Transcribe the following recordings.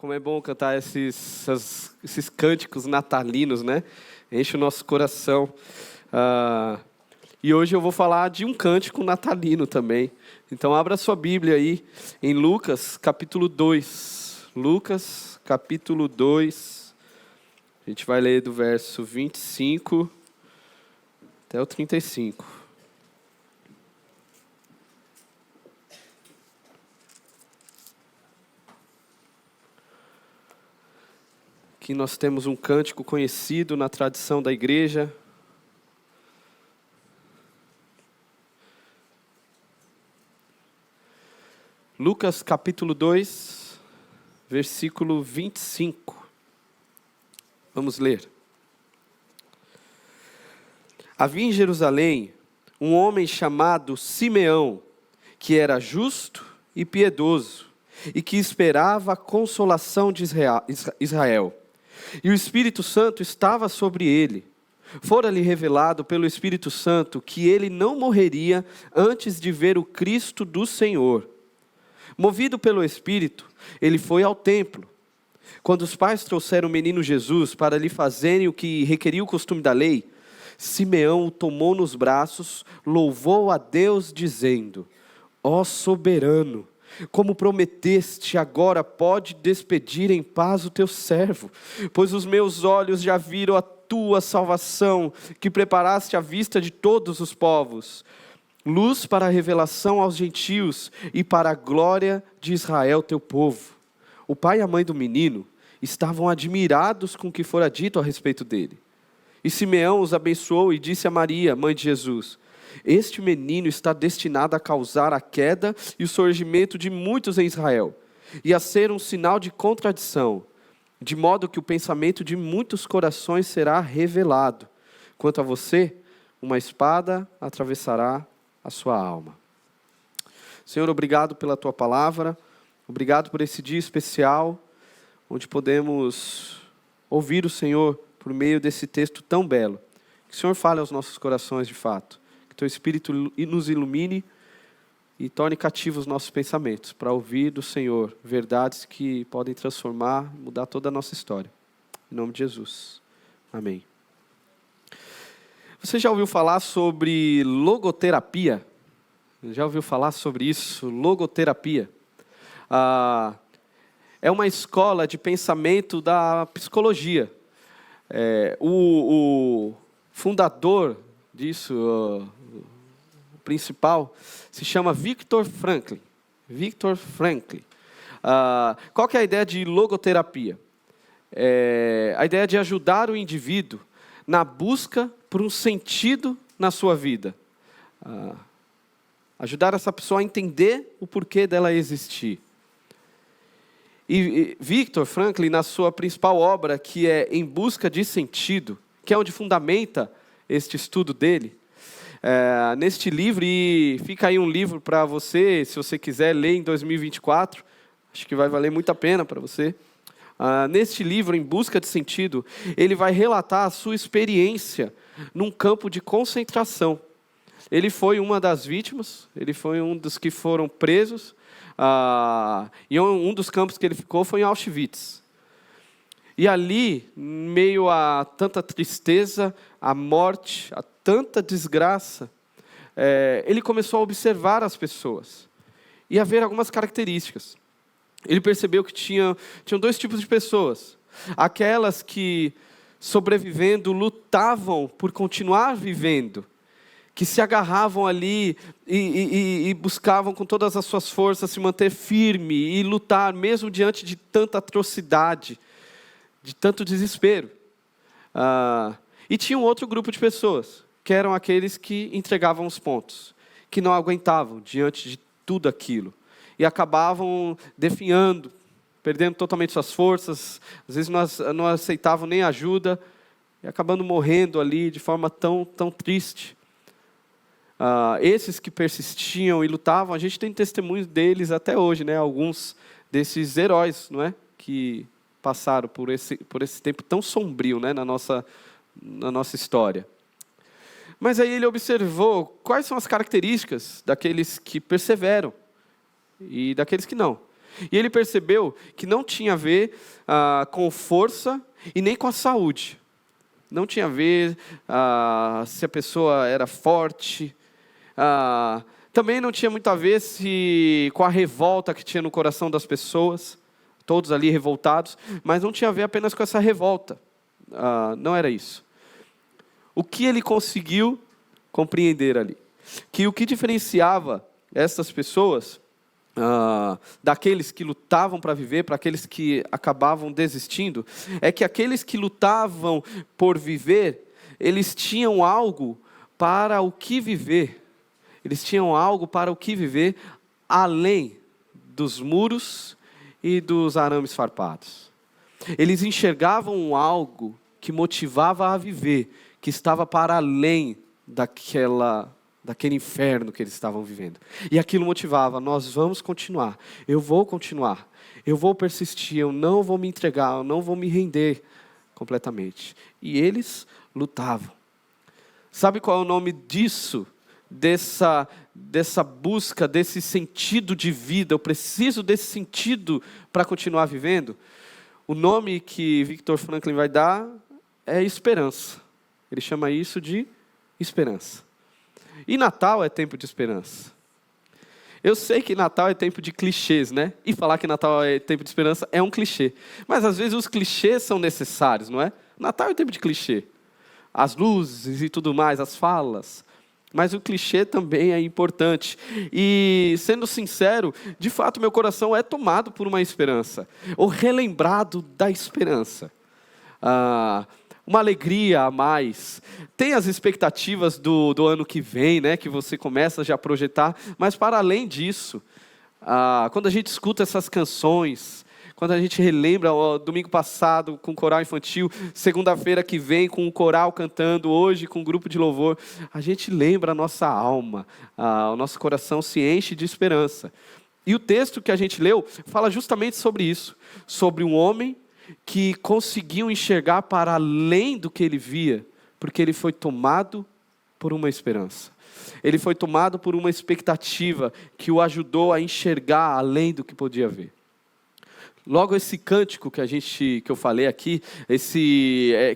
Como é bom cantar esses cânticos natalinos, né? Enche o nosso coração. E hoje eu vou falar de um cântico natalino também. Então abra sua Bíblia aí em Lucas, capítulo 2. Lucas, capítulo 2. A gente vai ler do verso 25 até o 35. Aqui nós temos um cântico conhecido na tradição da igreja. Lucas capítulo 2, versículo 25. Vamos ler. Havia em Jerusalém um homem chamado Simeão, que era justo e piedoso, e que esperava a consolação de Israel. E o Espírito Santo estava sobre ele. Fora-lhe revelado pelo Espírito Santo que ele não morreria antes de ver o Cristo do Senhor. Movido pelo Espírito, ele foi ao templo. Quando os pais trouxeram o menino Jesus para lhe fazerem o que requeria o costume da lei, Simeão o tomou nos braços, louvou a Deus dizendo: ó soberano, como prometeste, agora pode despedir em paz o teu servo, pois os meus olhos já viram a tua salvação, que preparaste à vista de todos os povos, luz para a revelação aos gentios e para a glória de Israel teu povo. O pai e a mãe do menino estavam admirados com o que fora dito a respeito dele. E Simeão os abençoou e disse a Maria, mãe de Jesus: este menino está destinado a causar a queda e o surgimento de muitos em Israel, e a ser um sinal de contradição, de modo que o pensamento de muitos corações será revelado. Quanto a você, uma espada atravessará a sua alma. Senhor, obrigado pela tua palavra, obrigado por esse dia especial, onde podemos ouvir o Senhor por meio desse texto tão belo. Que o Senhor fale aos nossos corações de fato. Que teu Espírito nos ilumine e torne cativos os nossos pensamentos, para ouvir do Senhor verdades que podem transformar, mudar toda a nossa história. Em nome de Jesus. Amém. Você já ouviu falar sobre logoterapia? Já ouviu falar sobre isso? Logoterapia. É uma escola de pensamento da psicologia. O fundador disso, o principal, se chama Viktor Frankl. Viktor Frankl. Qual que é a ideia de logoterapia? A ideia de ajudar o indivíduo na busca por um sentido na sua vida. Ajudar essa pessoa a entender o porquê dela existir. E Viktor Frankl, na sua principal obra, que é Em Busca de Sentido, que é onde fundamenta este estudo dele, neste livro, e fica aí um livro para você, se você quiser ler em 2024, acho que vai valer muito a pena para você. Neste livro, Em Busca de Sentido, ele vai relatar a sua experiência num campo de concentração. Ele foi uma das vítimas, ele foi um dos que foram presos, e um dos campos que ele ficou foi em Auschwitz. E ali, em meio a tanta tristeza, a morte, a tanta desgraça, ele começou a observar as pessoas e a ver algumas características. Ele percebeu que tinham dois tipos de pessoas. Aquelas que, sobrevivendo, lutavam por continuar vivendo, que se agarravam ali e buscavam com todas as suas forças se manter firme e lutar, mesmo diante de tanta atrocidade, de tanto desespero. E tinha um outro grupo de pessoas, que eram aqueles que entregavam os pontos, que não aguentavam diante de tudo aquilo, e acabavam definhando, perdendo totalmente suas forças, às vezes não aceitavam nem ajuda, e acabando morrendo ali de forma tão triste. Esses que persistiam e lutavam, a gente tem testemunhos deles até hoje, né? Alguns desses heróis, não é? Que passaram por esse tempo tão sombrio, né? na nossa história. Mas aí ele observou quais são as características daqueles que perseveram e daqueles que não. E ele percebeu que não tinha a ver com força e nem com a saúde. Não tinha a ver se a pessoa era forte. Também não tinha muito a ver com a revolta que tinha no coração das pessoas. Todos ali revoltados. Mas não tinha a ver apenas com essa revolta. Não era isso. O que ele conseguiu compreender ali? Que o que diferenciava essas pessoas daqueles que lutavam para viver, para aqueles que acabavam desistindo, é que aqueles que lutavam por viver, eles tinham algo para o que viver. Eles tinham algo para o que viver além dos muros e dos arames farpados. Eles enxergavam algo que motivava a viver, que estava para além daquele inferno que eles estavam vivendo. E aquilo motivava: nós vamos continuar, eu vou continuar, eu vou persistir, eu não vou me entregar, eu não vou me render completamente. E eles lutavam. Sabe qual é o nome disso? Dessa busca, desse sentido de vida? Eu preciso desse sentido para continuar vivendo? O nome que Viktor Frankl vai dar é esperança. Ele chama isso de esperança. E Natal é tempo de esperança. Eu sei que Natal é tempo de clichês, né? E falar que Natal é tempo de esperança é um clichê. Mas às vezes os clichês são necessários, não é? Natal é tempo de clichê. As luzes e tudo mais, as falas. Mas o clichê também é importante. E, sendo sincero, de fato meu coração é tomado por uma esperança. Ou relembrado da esperança. Uma alegria a mais. Tem as expectativas do ano que vem, né, que você começa já a projetar, mas para além disso, quando a gente escuta essas canções, quando a gente relembra domingo passado com o coral infantil, segunda-feira que vem com o coral cantando, hoje com o grupo de louvor, a gente lembra a nossa alma, o nosso coração se enche de esperança. E o texto que a gente leu fala justamente sobre isso, sobre um homem que conseguiu enxergar para além do que ele via, porque ele foi tomado por uma esperança. Ele foi tomado por uma expectativa que o ajudou a enxergar além do que podia ver. Logo, esse cântico que eu falei aqui,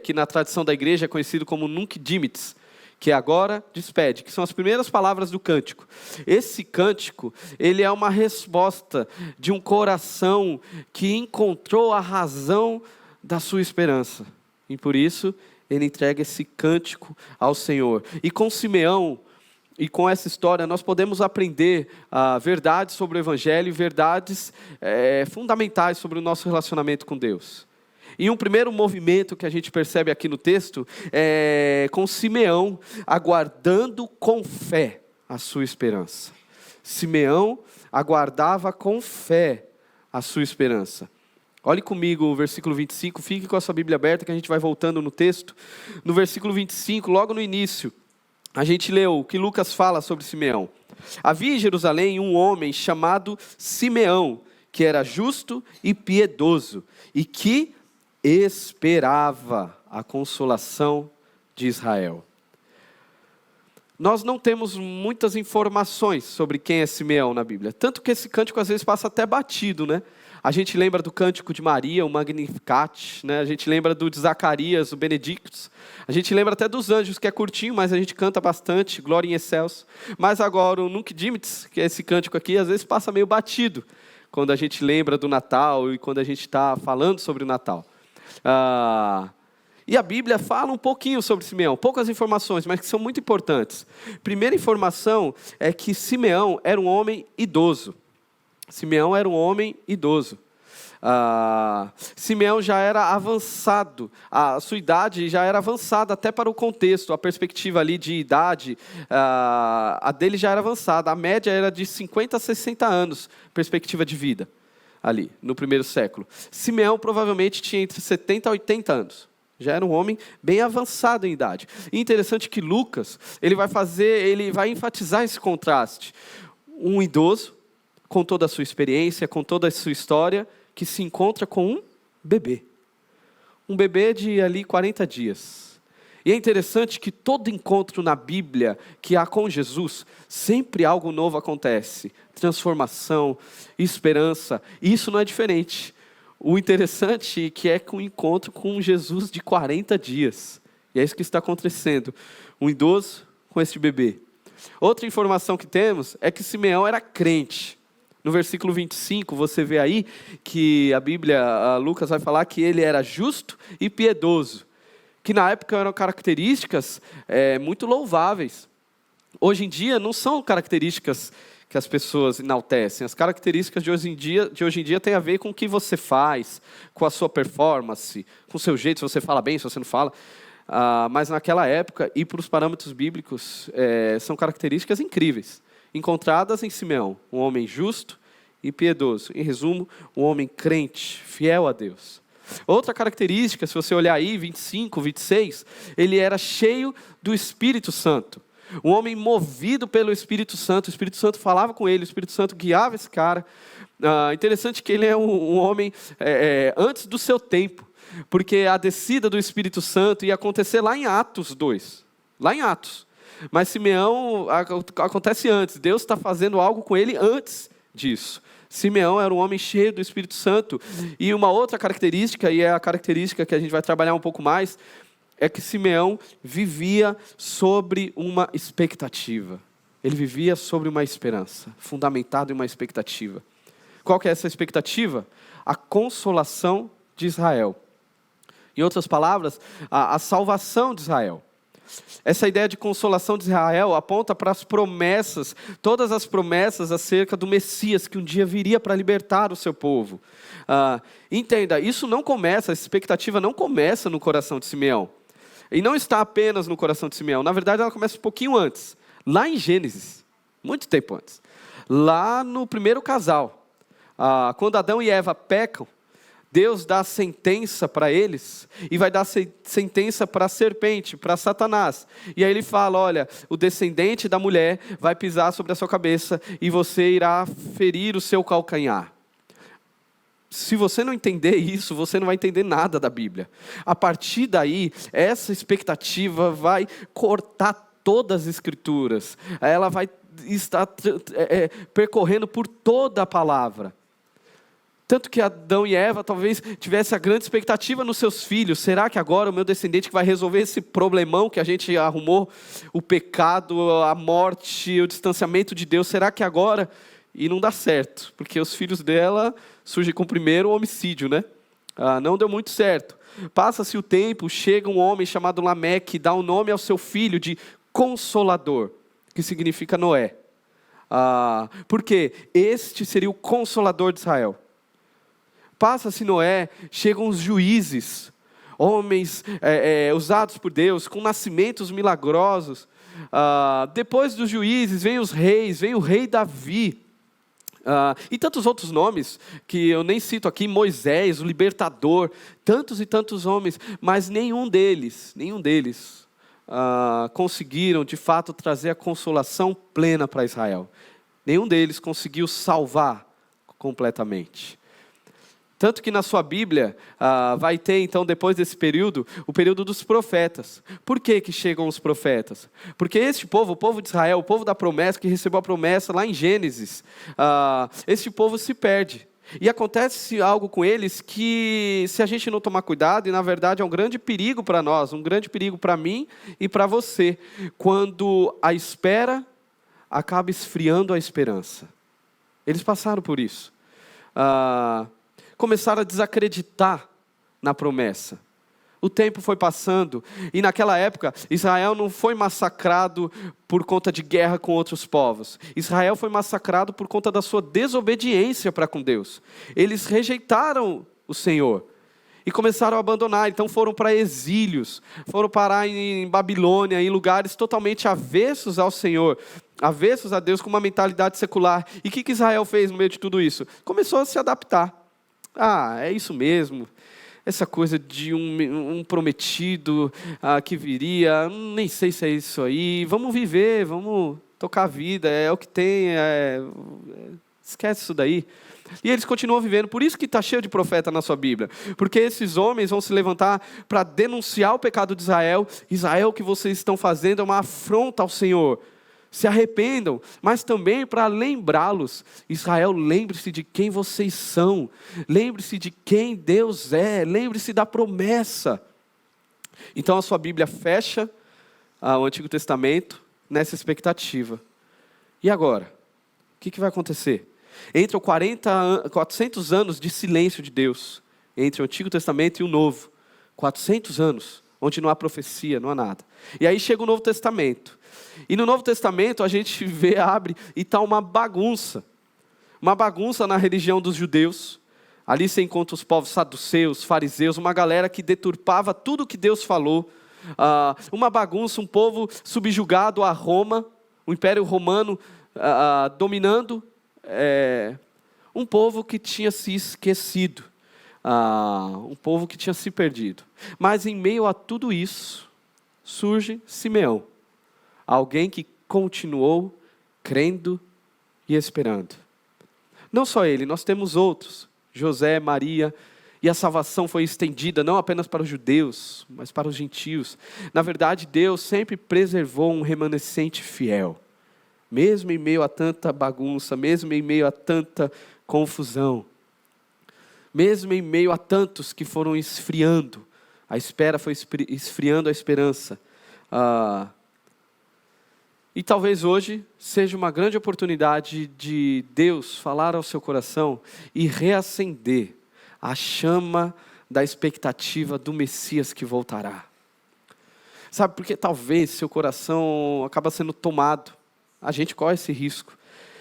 que na tradição da igreja é conhecido como Nunc Dimittis, que agora despede, que são as primeiras palavras do cântico. Esse cântico, ele é uma resposta de um coração que encontrou a razão da sua esperança. E por isso, ele entrega esse cântico ao Senhor. E com Simeão, e com essa história, nós podemos aprender verdades sobre o Evangelho, verdades fundamentais sobre o nosso relacionamento com Deus. E um primeiro movimento que a gente percebe aqui no texto é com Simeão aguardando com fé a sua esperança. Simeão aguardava com fé a sua esperança. Olhe comigo o versículo 25, fique com a sua Bíblia aberta que a gente vai voltando no texto. No versículo 25, logo no início, a gente leu o que Lucas fala sobre Simeão. Havia em Jerusalém um homem chamado Simeão, que era justo e piedoso, e que esperava a consolação de Israel. Nós não temos muitas informações sobre quem é Simeão na Bíblia, tanto que esse cântico às vezes passa até batido, né? A gente lembra do cântico de Maria, o Magnificat, né? A gente lembra do de Zacarias, o Benedictus. A gente lembra até dos anjos, que é curtinho, mas a gente canta bastante, Glória em Excelso. Mas agora o Nunc Dimittis, que é esse cântico aqui, às vezes passa meio batido, quando a gente lembra do Natal e quando a gente está falando sobre o Natal. E a Bíblia fala um pouquinho sobre Simeão, poucas informações, mas que são muito importantes. Primeira informação é que Simeão era um homem idoso. Simeão era um homem idoso. Simeão já era avançado, a sua idade já era avançada até para o contexto, a perspectiva ali de idade, a dele já era avançada, a média era de 50 a 60 anos, perspectiva de vida, ali, no primeiro século. Simeão provavelmente tinha entre 70 a 80 anos. Já era um homem bem avançado em idade. E interessante que Lucas, ele vai enfatizar esse contraste. Um idoso, com toda a sua experiência, com toda a sua história, que se encontra com um bebê. Um bebê de ali 40 dias. E é interessante que todo encontro na Bíblia que há com Jesus, sempre algo novo acontece. Transformação, esperança, e isso não é diferente. O interessante é que é com o encontro com Jesus de 40 dias. E é isso que está acontecendo. Um idoso com este bebê. Outra informação que temos é que Simeão era crente. No versículo 25, você vê aí que a Bíblia, Lucas vai falar que ele era justo e piedoso, que na época eram características muito louváveis. Hoje em dia não são características que as pessoas enaltecem. As características de hoje em dia têm a ver com o que você faz, com a sua performance, com o seu jeito, se você fala bem, se você não fala. Mas naquela época, e para os parâmetros bíblicos, são características incríveis, encontradas em Simeão, um homem justo e piedoso. Em resumo, um homem crente, fiel a Deus. Outra característica, se você olhar aí, 25, 26, ele era cheio do Espírito Santo. Um homem movido pelo Espírito Santo. O Espírito Santo falava com ele, o Espírito Santo guiava esse cara. Interessante que ele é um homem antes do seu tempo, porque a descida do Espírito Santo ia acontecer lá em Atos 2. Lá em Atos. Mas Simeão acontece antes. Deus está fazendo algo com ele antes disso. Simeão era um homem cheio do Espírito Santo. E uma outra característica, e é a característica que a gente vai trabalhar um pouco mais, é que Simeão vivia sobre uma expectativa. Ele vivia sobre uma esperança, fundamentado em uma expectativa. Qual que é essa expectativa? A consolação de Israel. Em outras palavras, a salvação de Israel. Essa ideia de consolação de Israel aponta para as promessas, todas as promessas acerca do Messias, que um dia viria para libertar o seu povo. Entenda, isso não começa, essa expectativa não começa no coração de Simeão. E não está apenas no coração de Simeão, na verdade ela começa um pouquinho antes, lá em Gênesis, muito tempo antes. Lá no primeiro casal, quando Adão e Eva pecam, Deus dá sentença para eles e vai dar sentença para a serpente, para Satanás. E aí ele fala, olha, o descendente da mulher vai pisar sobre a sua cabeça e você irá ferir o seu calcanhar. Se você não entender isso, você não vai entender nada da Bíblia. A partir daí, essa expectativa vai cortar todas as Escrituras. Ela vai estar percorrendo por toda a palavra. Tanto que Adão e Eva talvez tivessem a grande expectativa nos seus filhos. Será que agora o meu descendente que vai resolver esse problemão que a gente arrumou? O pecado, a morte, o distanciamento de Deus. Será que agora? E não dá certo, porque os filhos dela surgem com o primeiro homicídio, né? Não deu muito certo. Passa-se o tempo, chega um homem chamado Lameque e dá um nome ao seu filho de Consolador, que significa Noé. Porque este seria o Consolador de Israel. Passa-se Noé, chegam os juízes, homens usados por Deus, com nascimentos milagrosos. Depois dos juízes, vem os reis, vem o rei Davi. E tantos outros nomes, que eu nem cito aqui, Moisés, o libertador, tantos e tantos homens, mas nenhum deles conseguiram de fato trazer a consolação plena para Israel. Nenhum deles conseguiu salvar completamente. Tanto que na sua Bíblia vai ter então depois desse período, o período dos profetas. Por que chegam os profetas? Porque este povo, o povo de Israel, o povo da promessa, que recebeu a promessa lá em Gênesis, este povo se perde. E acontece algo com eles que, se a gente não tomar cuidado, e na verdade é um grande perigo para nós, um grande perigo para mim e para você, quando a espera acaba esfriando a esperança. Eles passaram por isso. Começaram a desacreditar na promessa. O tempo foi passando, e naquela época, Israel não foi massacrado por conta de guerra com outros povos. Israel foi massacrado por conta da sua desobediência para com Deus. Eles rejeitaram o Senhor e começaram a abandonar. Então foram para exílios, foram parar em Babilônia, em lugares totalmente avessos ao Senhor, avessos a Deus, com uma mentalidade secular. E o que Israel fez no meio de tudo isso? Começou a se adaptar. É isso mesmo, essa coisa de um prometido que viria, nem sei se é isso aí, vamos viver, vamos tocar a vida, é o que tem, Esquece isso daí. E eles continuam vivendo. Por isso que está cheio de profeta na sua Bíblia. Porque esses homens vão se levantar para denunciar o pecado de Israel. Israel, o que vocês estão fazendo é uma afronta ao Senhor. Se arrependam, mas também para lembrá-los. Israel, lembre-se de quem vocês são. Lembre-se de quem Deus é. Lembre-se da promessa. Então a sua Bíblia fecha o Antigo Testamento nessa expectativa. E agora? O que vai acontecer? Entre 400 anos de silêncio de Deus, entre o Antigo Testamento e o Novo, 400 anos, onde não há profecia, não há nada. E aí chega o Novo Testamento. E no Novo Testamento a gente abre e está uma bagunça na religião dos judeus. Ali você encontra os povos saduceus, fariseus, uma galera que deturpava tudo o que Deus falou. Uma bagunça, um povo subjugado a Roma, o Império Romano dominando. Um povo que tinha se esquecido, um povo que tinha se perdido. Mas em meio a tudo isso, surge Simeão, alguém que continuou crendo e esperando. Não só ele, nós temos outros, José, Maria, e a salvação foi estendida não apenas para os judeus, mas para os gentios. Na verdade, Deus sempre preservou um remanescente fiel. Mesmo em meio a tanta bagunça, mesmo em meio a tanta confusão, mesmo em meio a tantos que foram esfriando, a espera foi esfriando a esperança. E talvez hoje seja uma grande oportunidade de Deus falar ao seu coração e reacender a chama da expectativa do Messias que voltará. Sabe, porque talvez seu coração acaba sendo tomado. A gente corre esse risco.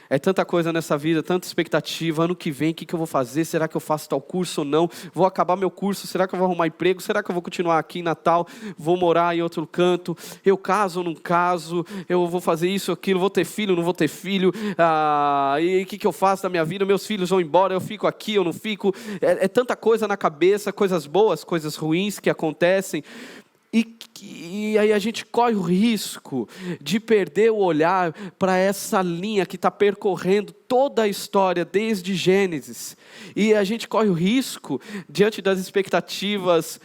É tanta coisa nessa vida, tanta expectativa. Ano que vem, o que eu vou fazer? Será que eu faço tal curso ou não? Vou acabar meu curso? Será que eu vou arrumar emprego? Será que eu vou continuar aqui em Natal? Vou morar em outro canto? Eu caso ou não caso? Eu vou fazer isso ou aquilo? Vou ter filho ou não vou ter filho? E o que eu faço da minha vida? Meus filhos vão embora, eu fico aqui, eu não fico? É tanta coisa na cabeça, coisas boas, coisas ruins que acontecem. E aí a gente corre o risco de perder o olhar para essa linha que está percorrendo toda a história desde Gênesis. E a gente corre o risco, diante das expectativas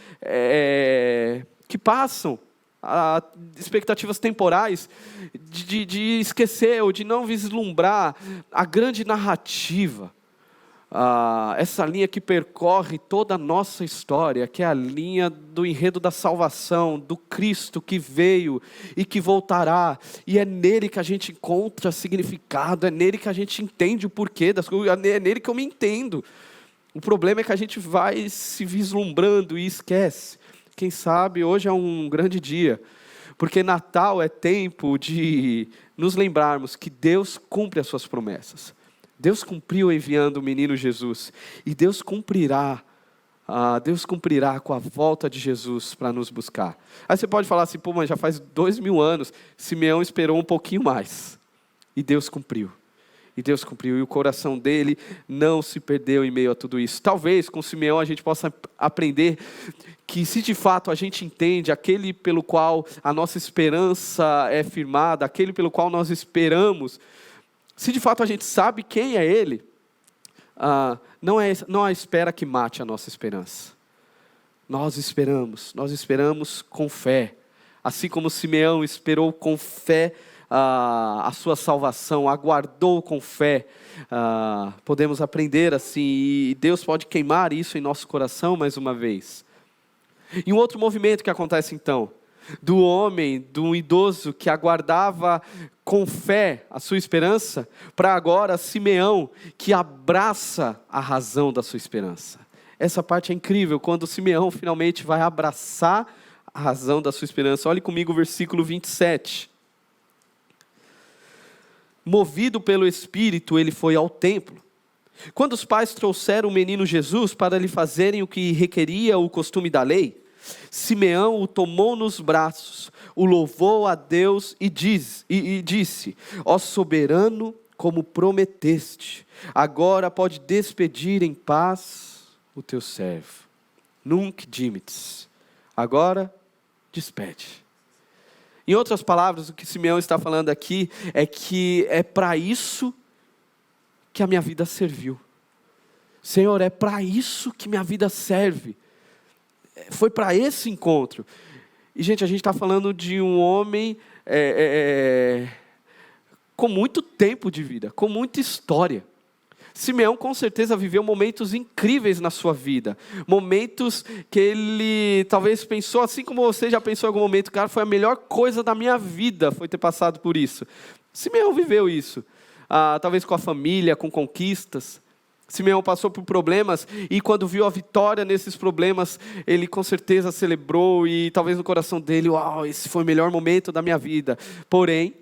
que passam, expectativas temporais, de esquecer ou de não vislumbrar a grande narrativa. Essa linha que percorre toda a nossa história, que é a linha do enredo da salvação, do Cristo que veio e que voltará, e é nele que a gente encontra significado, é nele que a gente entende o porquê das coisas, é nele que eu me entendo. O problema é que a gente vai se vislumbrando e esquece. Quem sabe hoje é um grande dia, porque Natal é tempo de nos lembrarmos que Deus cumpre as suas promessas. Deus cumpriu enviando o menino Jesus, e Deus cumprirá com a volta de Jesus para nos buscar. Aí você pode falar assim, mas já faz 2000 anos, Simeão esperou um pouquinho mais, e Deus cumpriu, e o coração dele não se perdeu em meio a tudo isso. Talvez com Simeão a gente possa aprender que se de fato a gente entende aquele pelo qual a nossa esperança é firmada, aquele pelo qual nós esperamos, se de fato a gente sabe quem é Ele, não há espera que mate a nossa esperança. Nós esperamos com fé. Assim como Simeão esperou com fé a sua salvação, aguardou com fé. Podemos aprender assim, e Deus pode queimar isso em nosso coração mais uma vez. E um outro movimento que acontece então, do idoso que aguardava com fé a sua esperança, para agora Simeão, que abraça a razão da sua esperança. Essa parte é incrível, quando Simeão finalmente vai abraçar a razão da sua esperança. Olhe comigo o versículo 27. Movido pelo Espírito, ele foi ao templo. Quando os pais trouxeram o menino Jesus para lhe fazerem o que requeria o costume da lei, Simeão o tomou nos braços, o louvou a Deus e disse: ó soberano, como prometeste, agora pode despedir em paz o teu servo. Nunc dimittis. Agora, despede. Em outras palavras, o que Simeão está falando aqui é que é para isso que a minha vida serviu. Senhor, é para isso que minha vida serve. Foi para esse encontro. E, gente, a gente está falando de um homem com muito tempo de vida, com muita história. Simeão com certeza viveu momentos incríveis na sua vida, momentos que ele talvez pensou, assim como você já pensou em algum momento, cara, foi a melhor coisa da minha vida, foi ter passado por isso. Simeão viveu isso, talvez com a família, com conquistas. Simeão passou por problemas e quando viu a vitória nesses problemas, ele com certeza celebrou e talvez no coração dele, uau, esse foi o melhor momento da minha vida. Porém,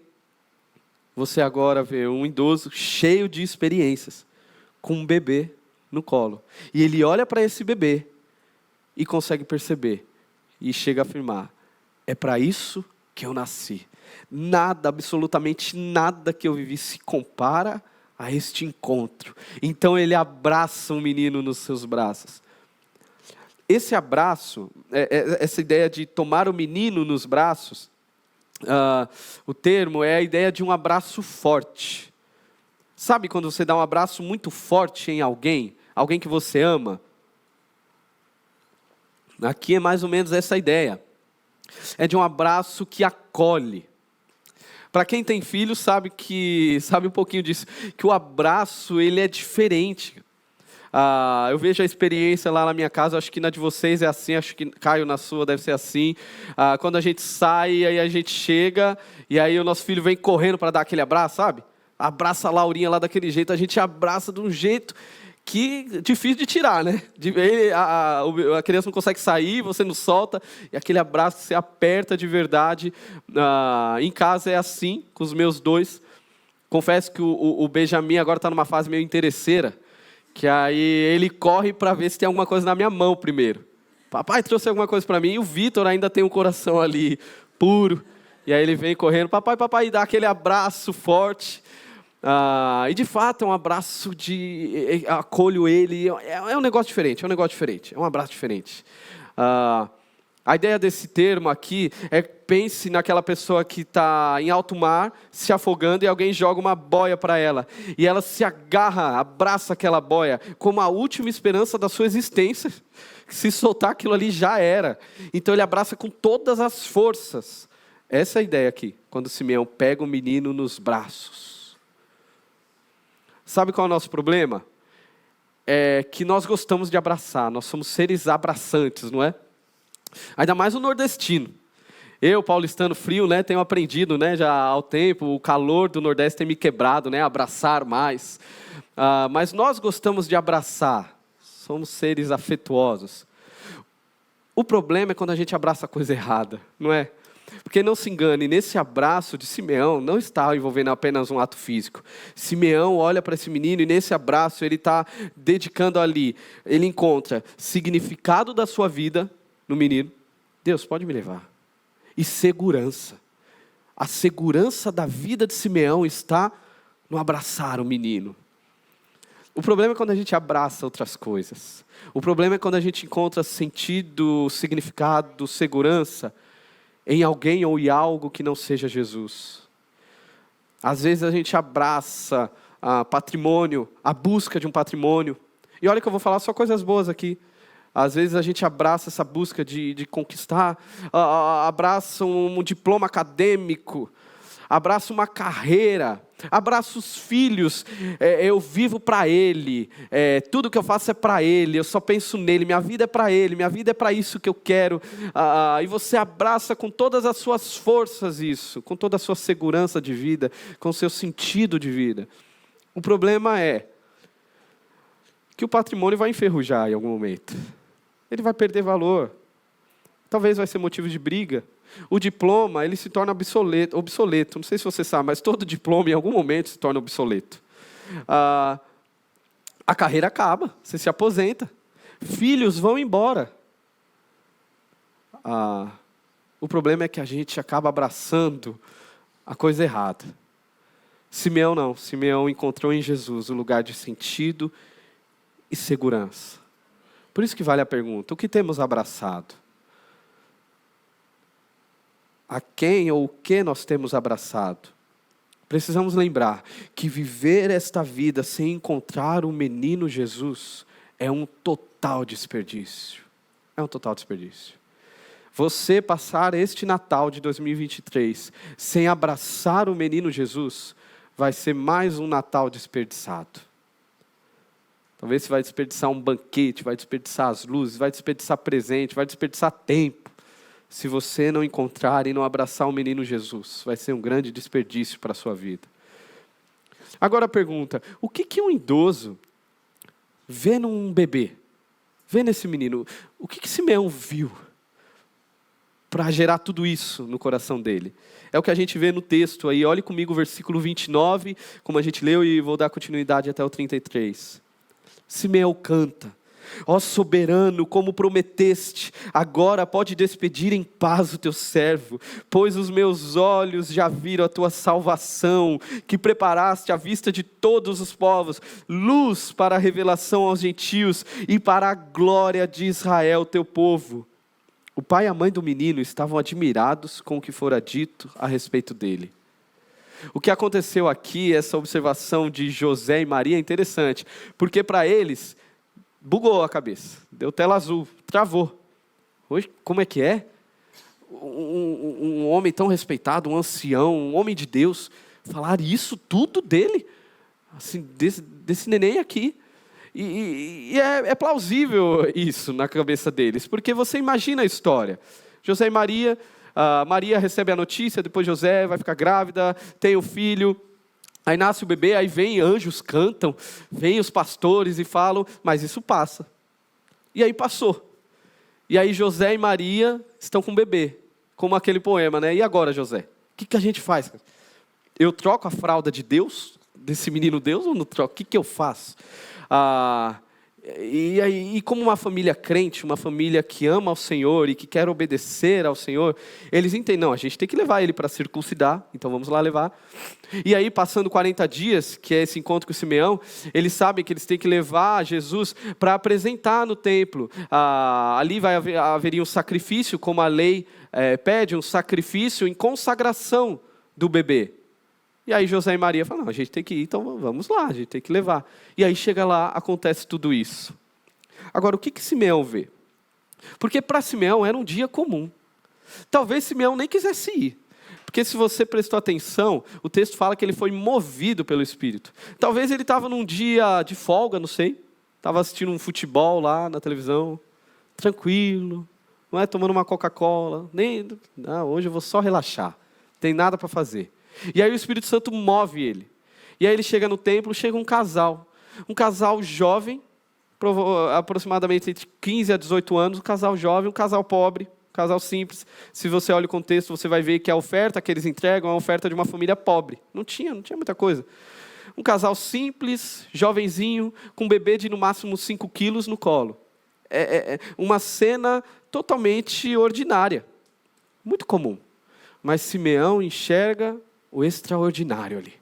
você agora vê um idoso cheio de experiências, com um bebê no colo. E ele olha para esse bebê e consegue perceber. E chega a afirmar, é para isso que eu nasci. Nada, absolutamente nada que eu vivi se compara a este encontro. Então ele abraça um menino nos seus braços. Esse abraço, essa ideia de tomar o menino nos braços, o termo é a ideia de um abraço forte. Sabe quando você dá um abraço muito forte em alguém que você ama? Aqui é mais ou menos essa ideia. É de um abraço que acolhe. Para quem tem filho sabe um pouquinho disso, que o abraço ele é diferente. Eu vejo a experiência lá na minha casa, acho que na de vocês é assim, acho que Caio na sua deve ser assim. Quando a gente sai, aí a gente chega, e aí o nosso filho vem correndo para dar aquele abraço, sabe? Abraça a Laurinha lá daquele jeito, a gente abraça de um jeito que difícil de tirar, né? A criança não consegue sair, você não solta, e aquele abraço que você aperta de verdade. Em casa é assim, com os meus dois. Confesso que o Benjamin agora está numa fase meio interesseira, que aí ele corre para ver se tem alguma coisa na minha mão primeiro. Papai trouxe alguma coisa para mim, e o Vitor ainda tem um coração ali puro, e aí ele vem correndo, papai, e dá aquele abraço forte. E de fato é um abraço de acolho ele, é um negócio diferente, é um abraço diferente. A ideia desse termo aqui é pense naquela pessoa que está em alto mar, se afogando e alguém joga uma boia para ela. E ela se agarra, abraça aquela boia como a última esperança da sua existência. Se soltar aquilo ali já era. Então ele abraça com todas as forças. Essa é a ideia aqui, quando Simeão pega o menino nos braços. Sabe qual é o nosso problema? É que nós gostamos de abraçar, nós somos seres abraçantes, não é? Ainda mais o nordestino. Eu, paulistano frio, né, tenho aprendido, né, já ao tempo, o calor do Nordeste tem me quebrado, né, abraçar mais. Mas nós gostamos de abraçar, somos seres afetuosos. O problema é quando a gente abraça a coisa errada, não é? Porque não se engane, nesse abraço de Simeão não está envolvendo apenas um ato físico. Simeão olha para esse menino e nesse abraço ele está dedicando ali, ele encontra significado da sua vida no menino. Deus pode me levar. E segurança. A segurança da vida de Simeão está no abraçar o menino. O problema é quando a gente abraça outras coisas. O problema é quando a gente encontra sentido, significado, segurança em alguém ou em algo que não seja Jesus. Às vezes a gente abraça patrimônio, a busca de um patrimônio. E olha que eu vou falar só coisas boas aqui. Às vezes a gente abraça essa busca de conquistar, abraça um diploma acadêmico, abraça uma carreira, abraça os filhos, eu vivo para Ele, tudo que eu faço é para Ele, eu só penso nele, minha vida é para Ele, minha vida é para isso que eu quero. E você abraça com todas as suas forças isso, com toda a sua segurança de vida, com o seu sentido de vida. O problema é que o patrimônio vai enferrujar em algum momento. Ele vai perder valor. Talvez vai ser motivo de briga. O diploma, ele se torna obsoleto. Não sei se você sabe, mas todo diploma em algum momento se torna obsoleto. A carreira acaba, você se aposenta. Filhos vão embora. O problema é que a gente acaba abraçando a coisa errada. Simeão não. Simeão encontrou em Jesus o lugar de sentido e segurança. Por isso que vale a pergunta, o que temos abraçado? A quem ou o que nós temos abraçado? precisamos lembrar que viver esta vida sem encontrar o menino Jesus é um total desperdício. É um total desperdício. Você passar este Natal de 2023 sem abraçar o menino Jesus, vai ser mais um Natal desperdiçado. Talvez você vai desperdiçar um banquete, vai desperdiçar as luzes, vai desperdiçar presente, vai desperdiçar tempo. Se você não encontrar e não abraçar o menino Jesus, vai ser um grande desperdício para a sua vida. Agora a pergunta, o que um idoso vê num bebê? Vê nesse menino, o que Simeão viu para gerar tudo isso no coração dele? É o que a gente vê no texto aí. Olhe comigo o versículo 29, como a gente leu, e vou dar continuidade até o 33. Simeão canta: ó soberano, como prometeste, agora pode despedir em paz o teu servo, pois os meus olhos já viram a tua salvação, que preparaste à vista de todos os povos, luz para a revelação aos gentios e para a glória de Israel, teu povo. O pai e a mãe do menino estavam admirados com o que fora dito a respeito dele. O que aconteceu aqui, essa observação de José e Maria é interessante, porque para eles, bugou a cabeça, deu tela azul, travou. Hoje, como é que é? Um homem tão respeitado, um ancião, um homem de Deus, falar isso tudo dele, assim, desse neném aqui. E é plausível isso na cabeça deles, porque você imagina a história. José e Maria, Maria recebe a notícia, depois José vai ficar grávida, tem o filho, aí nasce o bebê, aí vem anjos, cantam, vem os pastores e falam, mas isso passa. E aí passou. E aí José e Maria estão com o bebê, como aquele poema, né? E agora, José? O que a gente faz? Eu troco a fralda de Deus, desse menino Deus, ou não troco? O que eu faço? E como uma família crente, uma família que ama ao Senhor e que quer obedecer ao Senhor, eles entendem, não, a gente tem que levar ele para circuncidar, então vamos lá levar. E aí, passando 40 dias, que é esse encontro com Simeão, eles sabem que eles têm que levar Jesus para apresentar no templo. Ali haveria um sacrifício, como a lei pede, um sacrifício em consagração do bebê. E aí José e Maria falam, não, a gente tem que ir, então vamos lá, a gente tem que levar. E aí chega lá, acontece tudo isso. Agora, o que Simeão vê? Porque para Simeão era um dia comum. Talvez Simeão nem quisesse ir. Porque se você prestou atenção, o texto fala que ele foi movido pelo Espírito. Talvez ele estava num dia de folga, não sei. Estava assistindo um futebol lá na televisão, tranquilo, não é, tomando uma Coca-Cola. Hoje eu vou só relaxar, não tem nada para fazer. E aí o Espírito Santo move ele. E aí ele chega no templo, chega um casal jovem, aproximadamente entre 15 a 18 anos, um casal jovem, um casal pobre, um casal simples. Se você olha o contexto, você vai ver que a oferta que eles entregam é uma oferta de uma família pobre. Não tinha muita coisa. Um casal simples, jovenzinho, com um bebê de no máximo 5 quilos no colo. Uma cena totalmente ordinária, muito comum. Mas Simeão enxerga o extraordinário ali.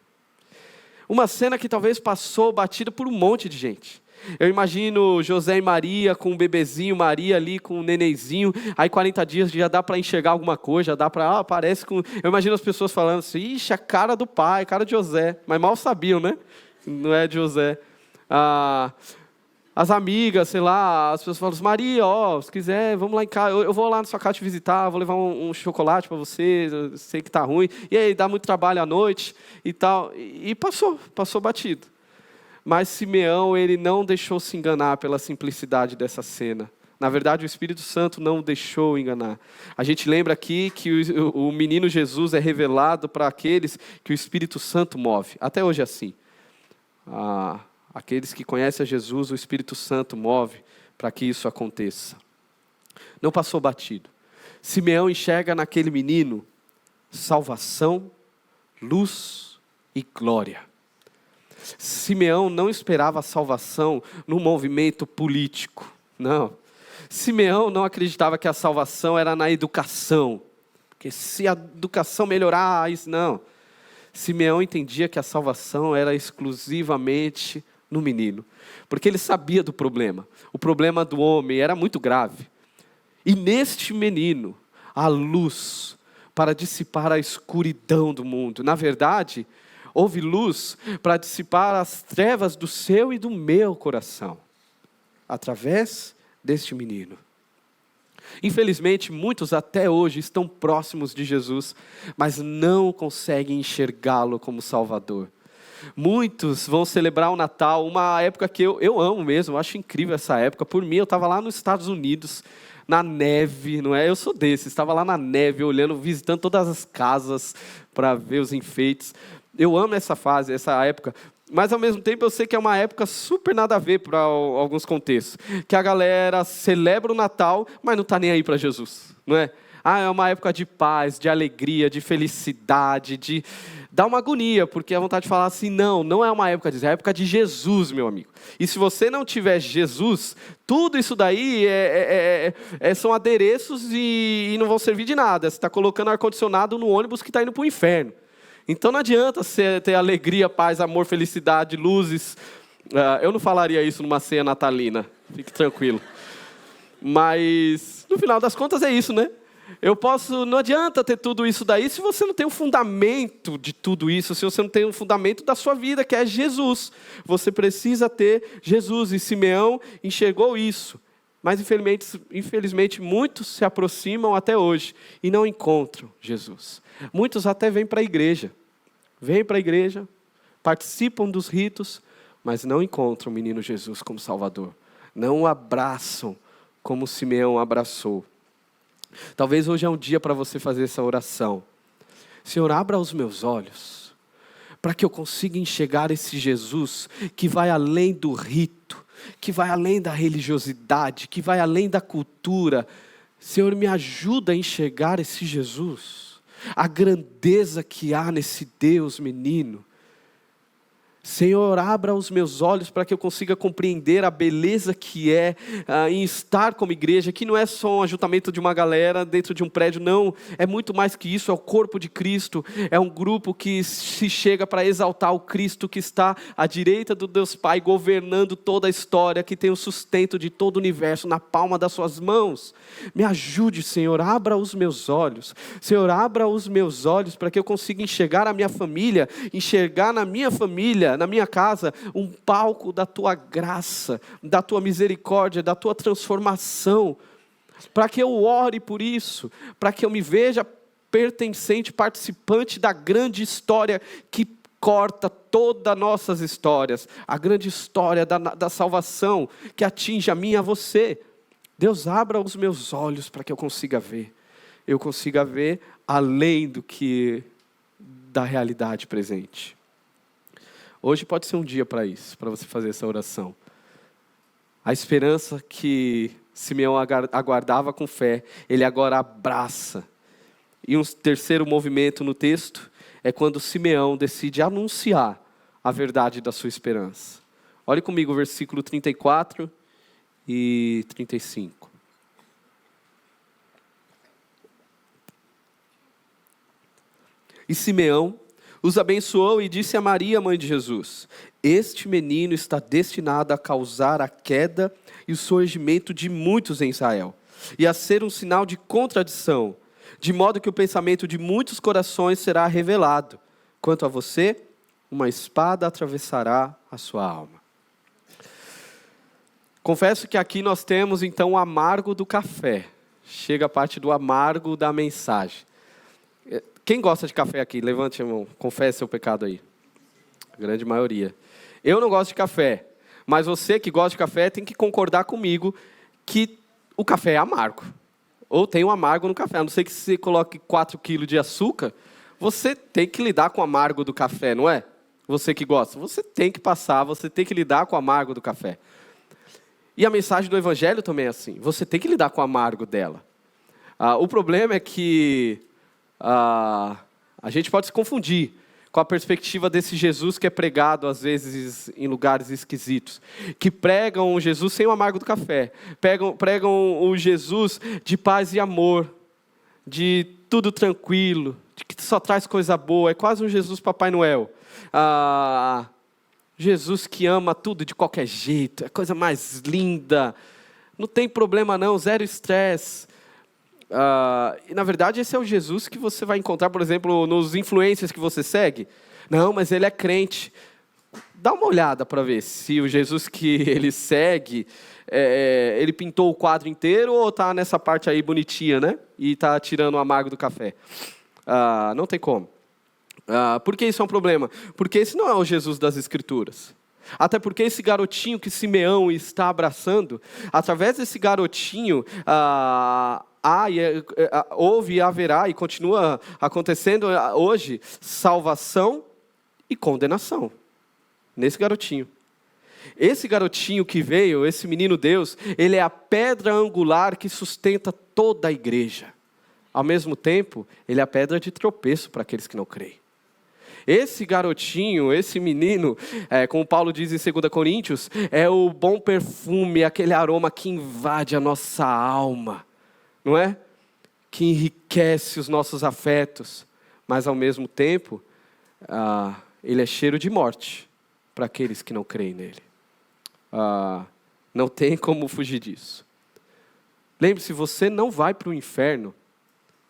Uma cena que talvez passou batida por um monte de gente. Eu imagino José e Maria com o bebezinho, Maria ali com o nenenzinho, aí 40 dias já dá para enxergar alguma coisa, já dá para, parece com... Eu imagino as pessoas falando assim, ixi, a cara do pai, a cara de José, mas mal sabiam, né? Não é de José. As amigas, sei lá, as pessoas falam assim, Maria, se quiser, vamos lá em casa, eu vou lá na sua casa te visitar, vou levar um chocolate para você, eu sei que está ruim, e aí dá muito trabalho à noite e tal, e passou batido. Mas Simeão, ele não deixou se enganar pela simplicidade dessa cena. Na verdade, o Espírito Santo não o deixou enganar. A gente lembra aqui que o menino Jesus é revelado para aqueles que o Espírito Santo move, até hoje é assim. Aqueles que conhecem a Jesus, o Espírito Santo move para que isso aconteça. Não passou batido. Simeão enxerga naquele menino salvação, luz e glória. Simeão não esperava a salvação no movimento político, não. Simeão não acreditava que a salvação era na educação, porque se a educação melhorar, isso não. Simeão entendia que a salvação era exclusivamente no menino, porque ele sabia do problema. O problema do homem era muito grave. E neste menino, a luz para dissipar a escuridão do mundo. Na verdade, houve luz para dissipar as trevas do seu e do meu coração, através deste menino. Infelizmente, muitos até hoje estão próximos de Jesus, mas não conseguem enxergá-lo como Salvador. Muitos vão celebrar o Natal, uma época que eu amo mesmo, eu acho incrível essa época. Por mim, eu estava lá nos Estados Unidos, na neve, não é? Eu sou desse, estava lá na neve, olhando, visitando todas as casas para ver os enfeites. Eu amo essa fase, essa época. Mas, ao mesmo tempo, eu sei que é uma época super nada a ver para alguns contextos. Que a galera celebra o Natal, mas não está nem aí para Jesus, não é? É uma época de paz, de alegria, de felicidade, dá uma agonia, porque a vontade de falar assim, não é uma época disso, é a época de Jesus, meu amigo. E se você não tiver Jesus, tudo isso daí são adereços e não vão servir de nada. Você está colocando ar-condicionado no ônibus que está indo para o inferno. Então não adianta você ter alegria, paz, amor, felicidade, luzes. Eu não falaria isso numa ceia natalina, fique tranquilo. Mas, no final das contas, é isso, né? Não adianta ter tudo isso daí se você não tem o fundamento de tudo isso, se você não tem o fundamento da sua vida, que é Jesus. Você precisa ter Jesus, e Simeão enxergou isso. Mas, infelizmente, muitos se aproximam até hoje e não encontram Jesus. Muitos até vêm para a igreja, participam dos ritos, mas não encontram o menino Jesus como Salvador. Não o abraçam como Simeão abraçou. Talvez hoje é um dia para você fazer essa oração. Senhor, abra os meus olhos, para que eu consiga enxergar esse Jesus que vai além do rito, que vai além da religiosidade, que vai além da cultura. Senhor, me ajuda a enxergar esse Jesus, a grandeza que há nesse Deus menino. Senhor, abra os meus olhos para que eu consiga compreender a beleza que é em estar como igreja, que não é só um ajuntamento de uma galera dentro de um prédio, não, é muito mais que isso, é o corpo de Cristo, é um grupo que se chega para exaltar o Cristo que está à direita do Deus Pai, governando toda a história, que tem o sustento de todo o universo na palma das suas mãos. Me ajude, Senhor, abra os meus olhos, Senhor, abra os meus olhos para que eu consiga enxergar a minha família, enxergar na minha família, na minha casa, um palco da tua graça, da tua misericórdia, da tua transformação, para que eu ore por isso, para que eu me veja pertencente, participante da grande história que corta todas as nossas histórias, a grande história da salvação que atinge a mim e a você. Deus, abra os meus olhos para que eu consiga ver além do que da realidade presente. Hoje pode ser um dia para isso, para você fazer essa oração. A esperança que Simeão aguardava com fé, ele agora abraça. E um terceiro movimento no texto é quando Simeão decide anunciar a verdade da sua esperança. Olhe comigo o versículo 34 e 35. E Simeão os abençoou e disse a Maria, mãe de Jesus: este menino está destinado a causar a queda e o surgimento de muitos em Israel, e a ser um sinal de contradição, de modo que o pensamento de muitos corações será revelado. Quanto a você, uma espada atravessará a sua alma. Confesso que aqui nós temos então o amargo do café. Chega a parte do amargo da mensagem. Quem gosta de café aqui? Levante a mão, confesse seu pecado aí. A grande maioria. Eu não gosto de café, mas você que gosta de café tem que concordar comigo que o café é amargo. Ou tem um amargo no café. A não ser que você coloque 4 quilos de açúcar, você tem que lidar com o amargo do café, não é? Você que gosta. Você tem que passar, você tem que lidar com o amargo do café. E a mensagem do Evangelho também é assim. Você tem que lidar com o amargo dela. O problema é que a gente pode se confundir com a perspectiva desse Jesus que é pregado às vezes em lugares esquisitos, que pregam o Jesus sem o amargo do café, pregam o Jesus de paz e amor, de tudo tranquilo, de que só traz coisa boa, é quase um Jesus Papai Noel, Jesus que ama tudo de qualquer jeito, é a coisa mais linda, não tem problema não, zero estresse. E na verdade esse é o Jesus que você vai encontrar, por exemplo, nos influencers que você segue. Não, mas ele é crente. Dá uma olhada para ver se o Jesus que ele segue, ele pintou o quadro inteiro ou está nessa parte aí bonitinha, né? E está tirando o amargo do café. Não tem como. Por que isso é um problema? Porque esse não é o Jesus das Escrituras. Até porque esse garotinho que Simeão está abraçando, através desse garotinho, houve e haverá e continua acontecendo hoje salvação e condenação. Nesse garotinho. Esse garotinho que veio, esse menino Deus, ele é a pedra angular que sustenta toda a igreja. Ao mesmo tempo, ele é a pedra de tropeço para aqueles que não creem. Esse garotinho, esse menino, como Paulo diz em 2 Coríntios, é o bom perfume, aquele aroma que invade a nossa alma, não é? Que enriquece os nossos afetos, mas ao mesmo tempo, ele é cheiro de morte para aqueles que não creem nele. Não tem como fugir disso. Lembre-se, você não vai para o inferno,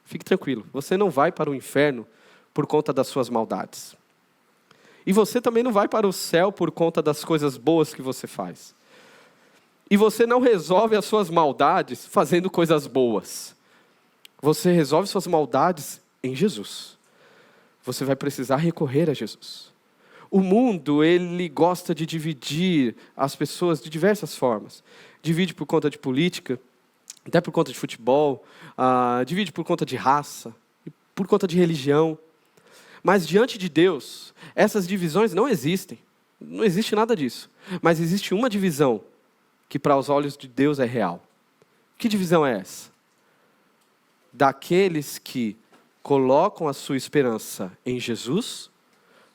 fique tranquilo, você não vai para o inferno por conta das suas maldades. E você também não vai para o céu por conta das coisas boas que você faz. E você não resolve as suas maldades fazendo coisas boas. Você resolve suas maldades em Jesus. Você vai precisar recorrer a Jesus. O mundo, ele gosta de dividir as pessoas de diversas formas. Divide por conta de política, até por conta de futebol, divide por conta de raça, por conta de religião. Mas diante de Deus, essas divisões não existem. Não existe nada disso. Mas existe uma divisão que para os olhos de Deus é real. Que divisão é essa? Daqueles que colocam a sua esperança em Jesus,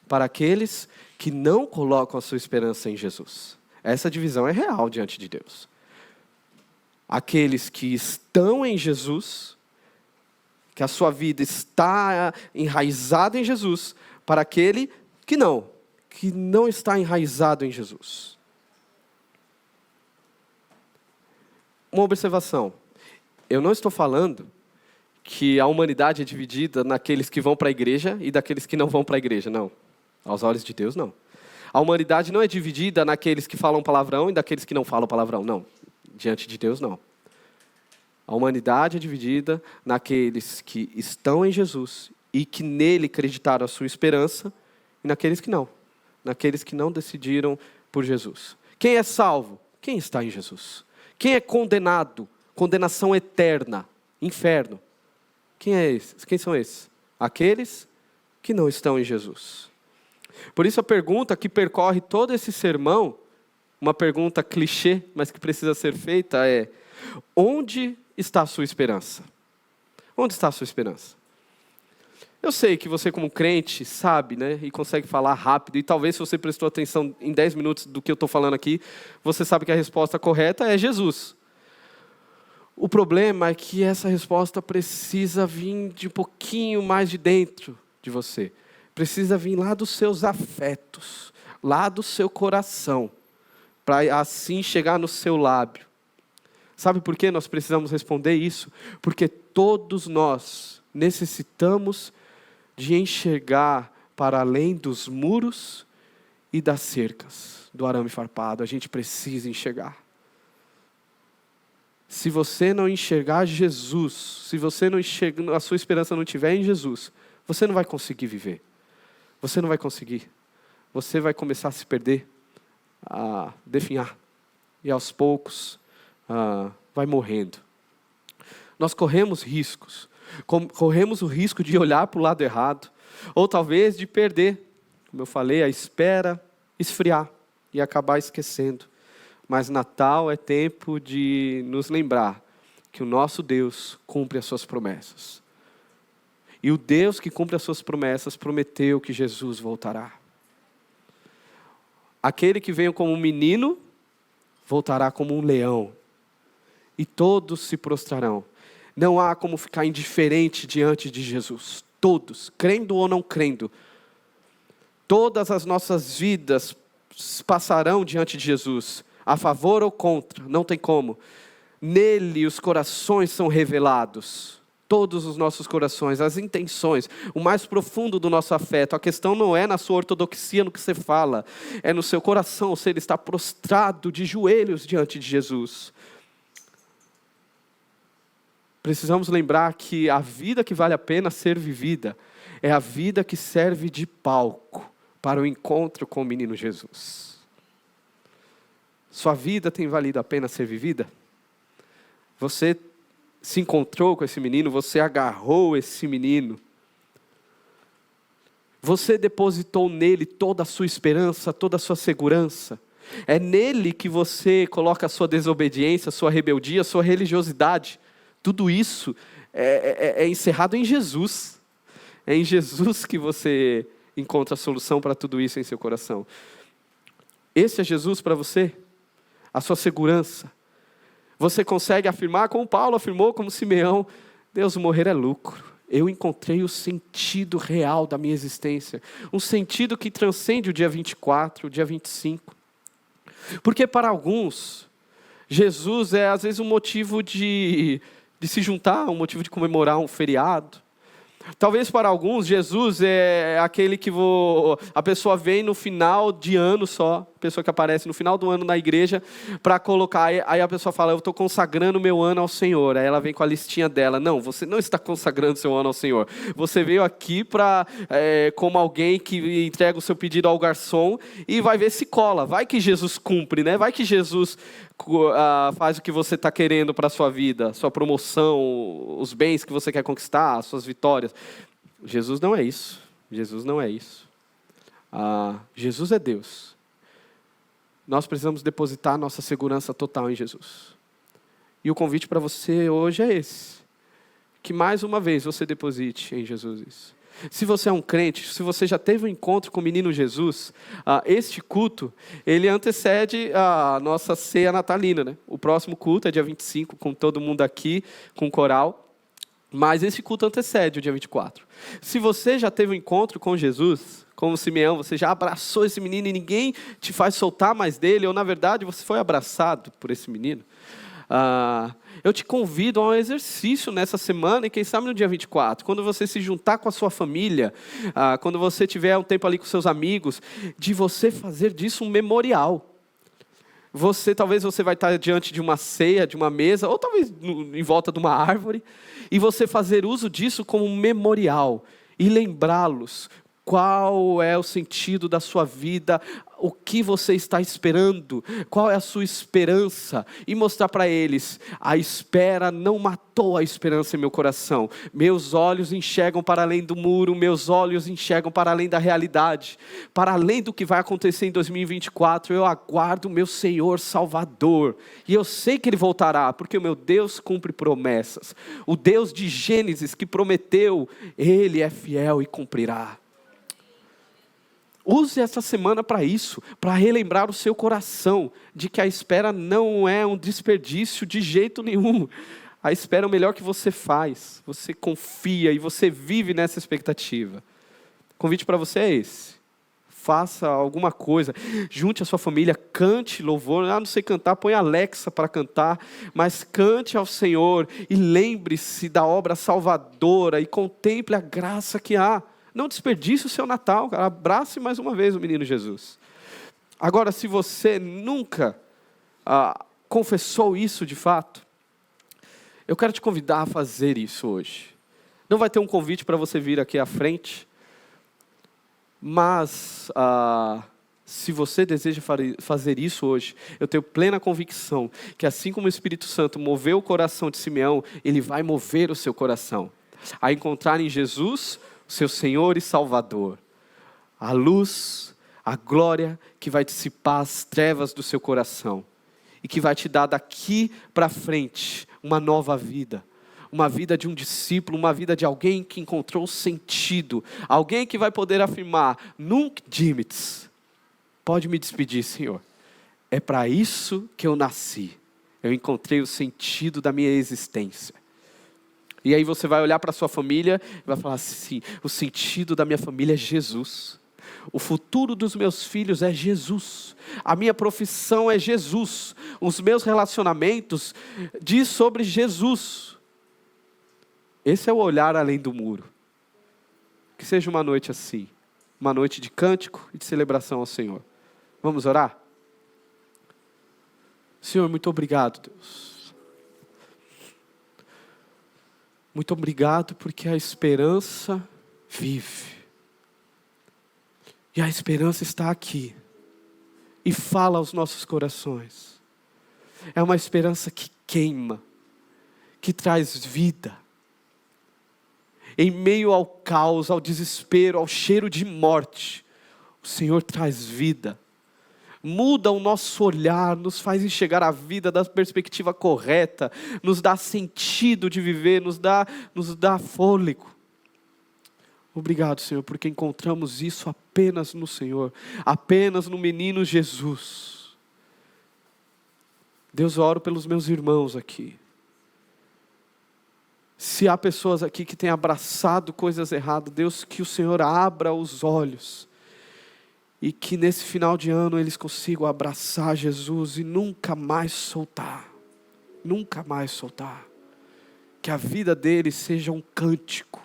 para aqueles que não colocam a sua esperança em Jesus. Essa divisão é real diante de Deus. Aqueles que estão em Jesus, que a sua vida está enraizada em Jesus, para aquele que não está enraizado em Jesus. Uma observação. Eu não estou falando que a humanidade é dividida naqueles que vão para a igreja e daqueles que não vão para a igreja, não. Aos olhos de Deus, não. A humanidade não é dividida naqueles que falam palavrão e daqueles que não falam palavrão, não. Diante de Deus, não. A humanidade é dividida naqueles que estão em Jesus e que nele acreditaram a sua esperança e naqueles que não. Naqueles que não decidiram por Jesus. Quem é salvo? Quem está em Jesus. Quem é condenado? Condenação eterna, inferno. Quem são esses? Aqueles que não estão em Jesus. Por isso a pergunta que percorre todo esse sermão, uma pergunta clichê, mas que precisa ser feita é: onde está a sua esperança? Onde está a sua esperança? Eu sei que você como crente sabe, né, e consegue falar rápido, e talvez se você prestou atenção em 10 minutos do que eu estou falando aqui, você sabe que a resposta correta é Jesus. O problema é que essa resposta precisa vir de um pouquinho mais de dentro de você. Precisa vir lá dos seus afetos, lá do seu coração, para assim chegar no seu lábio. Sabe por que nós precisamos responder isso? Porque todos nós necessitamos de enxergar para além dos muros e das cercas do arame farpado. A gente precisa enxergar. Se você não enxergar Jesus, se você não enxergar, a sua esperança não estiver em Jesus, você não vai conseguir viver. Você não vai conseguir. Você vai começar a se perder, a definhar. E aos poucos, vai morrendo. Nós corremos riscos. Corremos o risco de olhar para o lado errado. Ou talvez de perder, como eu falei, a espera, esfriar e acabar esquecendo. Mas Natal é tempo de nos lembrar que o nosso Deus cumpre as suas promessas. E o Deus que cumpre as suas promessas prometeu que Jesus voltará. Aquele que veio como um menino, voltará como um leão. E todos se prostrarão. Não há como ficar indiferente diante de Jesus. Todos, crendo ou não crendo. Todas as nossas vidas passarão diante de Jesus. A favor ou contra, não tem como. Nele os corações são revelados. todos os nossos corações, as intenções, o mais profundo do nosso afeto. A questão não é na sua ortodoxia, no que você fala, é no seu coração, se ele está prostrado de joelhos diante de Jesus. Precisamos lembrar que a vida que vale a pena ser vivida é a vida que serve de palco para o encontro com o menino Jesus. Sua vida tem valido a pena ser vivida? Você se encontrou com esse menino, você agarrou esse menino. Você depositou nele toda a sua esperança, toda a sua segurança. É nele que você coloca a sua desobediência, a sua rebeldia, a sua religiosidade. Tudo isso é encerrado em Jesus. É em Jesus que você encontra a solução para tudo isso em seu coração. Esse é Jesus para você? A sua segurança. Você consegue afirmar, como Paulo afirmou, como Simeão, Deus, morrer é lucro. Eu encontrei o sentido real da minha existência. Um sentido que transcende o dia 24, o dia 25. Porque para alguns, Jesus é às vezes um motivo de se juntar, um motivo de comemorar um feriado. Talvez para alguns, Jesus é aquele que a pessoa vem no final de ano só, a pessoa que aparece no final do ano na igreja, para colocar, aí a pessoa fala, eu estou consagrando meu ano ao Senhor. Aí ela vem com a listinha dela. Não, você não está consagrando seu ano ao Senhor. Você veio aqui como alguém que entrega o seu pedido ao garçom e vai ver se cola. Vai que Jesus cumpre, né? Vai que Jesus faz o que você está querendo para a sua vida, sua promoção, os bens que você quer conquistar, as suas vitórias. Jesus não é isso. Jesus não é isso. Jesus é Deus. Nós precisamos depositar nossa segurança total em Jesus. E o convite para você hoje é esse. Que mais uma vez você deposite em Jesus isso. Se você é um crente, se você já teve um encontro com o menino Jesus, este culto, ele antecede a nossa ceia natalina, né? O próximo culto é dia 25, com todo mundo aqui, com coral. Mas esse culto antecede o dia 24. Se você já teve um encontro com Jesus, como Simeão, você já abraçou esse menino e ninguém te faz soltar mais dele, ou na verdade você foi abraçado por esse menino, eu te convido a um exercício nessa semana e quem sabe no dia 24, quando você se juntar com a sua família, quando você tiver um tempo ali com seus amigos, de você fazer disso um memorial. Talvez você vai estar diante de uma ceia, de uma mesa, ou talvez em volta de uma árvore, e você fazer uso disso como um memorial, e lembrá-los qual é o sentido da sua vida, o que você está esperando, qual é a sua esperança, e mostrar para eles, a espera não matou a esperança em meu coração, meus olhos enxergam para além do muro, meus olhos enxergam para além da realidade, para além do que vai acontecer em 2024, eu aguardo o meu Senhor Salvador, e eu sei que Ele voltará, porque o meu Deus cumpre promessas, o Deus de Gênesis que prometeu, Ele é fiel e cumprirá. Use essa semana para isso, para relembrar o seu coração de que a espera não é um desperdício de jeito nenhum. A espera é o melhor que você faz, você confia e você vive nessa expectativa. O convite para você é esse. Faça alguma coisa, junte a sua família, cante louvor. Não sei cantar, põe a Alexa para cantar, mas cante ao Senhor e lembre-se da obra salvadora e contemple a graça que há. Não desperdice o seu Natal, cara. Abrace mais uma vez o menino Jesus. Agora, se você nunca confessou isso de fato, eu quero te convidar a fazer isso hoje. Não vai ter um convite para você vir aqui à frente, mas se você deseja fazer isso hoje, eu tenho plena convicção que assim como o Espírito Santo moveu o coração de Simeão, ele vai mover o seu coração a encontrar em Jesus seu Senhor e Salvador, a luz, a glória que vai dissipar as trevas do seu coração e que vai te dar daqui para frente uma nova vida, uma vida de um discípulo, uma vida de alguém que encontrou sentido, alguém que vai poder afirmar, nunc dimittis, pode me despedir, Senhor, é para isso que eu nasci, eu encontrei o sentido da minha existência. E aí você vai olhar para a sua família e vai falar assim, o sentido da minha família é Jesus. O futuro dos meus filhos é Jesus. A minha profissão é Jesus. Os meus relacionamentos diz sobre Jesus. Esse é o olhar além do muro. Que seja uma noite assim, uma noite de cântico e de celebração ao Senhor. Vamos orar? Senhor, muito obrigado, Deus. Muito obrigado porque a esperança vive. E a esperança está aqui. E fala aos nossos corações. É uma esperança que queima, que traz vida. Em meio ao caos, ao desespero, ao cheiro de morte, o Senhor traz vida. Muda o nosso olhar, nos faz enxergar a vida da perspectiva correta, nos dá sentido de viver, nos dá fôlego. Obrigado, Senhor, porque encontramos isso apenas no Senhor, apenas no menino Jesus. Deus, eu oro pelos meus irmãos aqui. Se há pessoas aqui que têm abraçado coisas erradas, Deus, que o Senhor abra os olhos. E que nesse final de ano eles consigam abraçar Jesus e nunca mais soltar. Nunca mais soltar. Que a vida deles seja um cântico.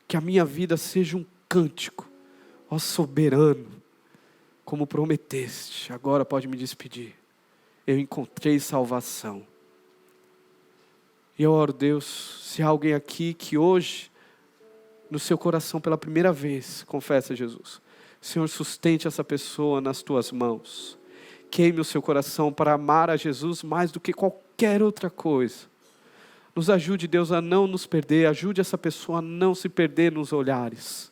Que a minha vida seja um cântico. Ó soberano, como prometeste, agora pode me despedir. Eu encontrei salvação. E eu oro, Deus, se há alguém aqui que hoje, no seu coração pela primeira vez, confessa Jesus. Senhor, sustente essa pessoa nas tuas mãos. Queime o seu coração para amar a Jesus mais do que qualquer outra coisa. Nos ajude, Deus, a não nos perder. Ajude essa pessoa a não se perder nos olhares.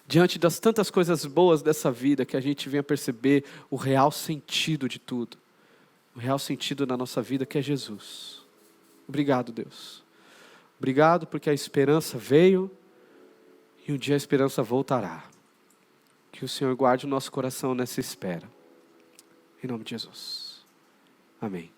Diante das tantas coisas boas dessa vida, que a gente venha perceber o real sentido de tudo. O real sentido da nossa vida, que é Jesus. Obrigado, Deus. Obrigado porque a esperança veio e um dia a esperança voltará. Que o Senhor guarde o nosso coração nessa espera. Em nome de Jesus. Amém.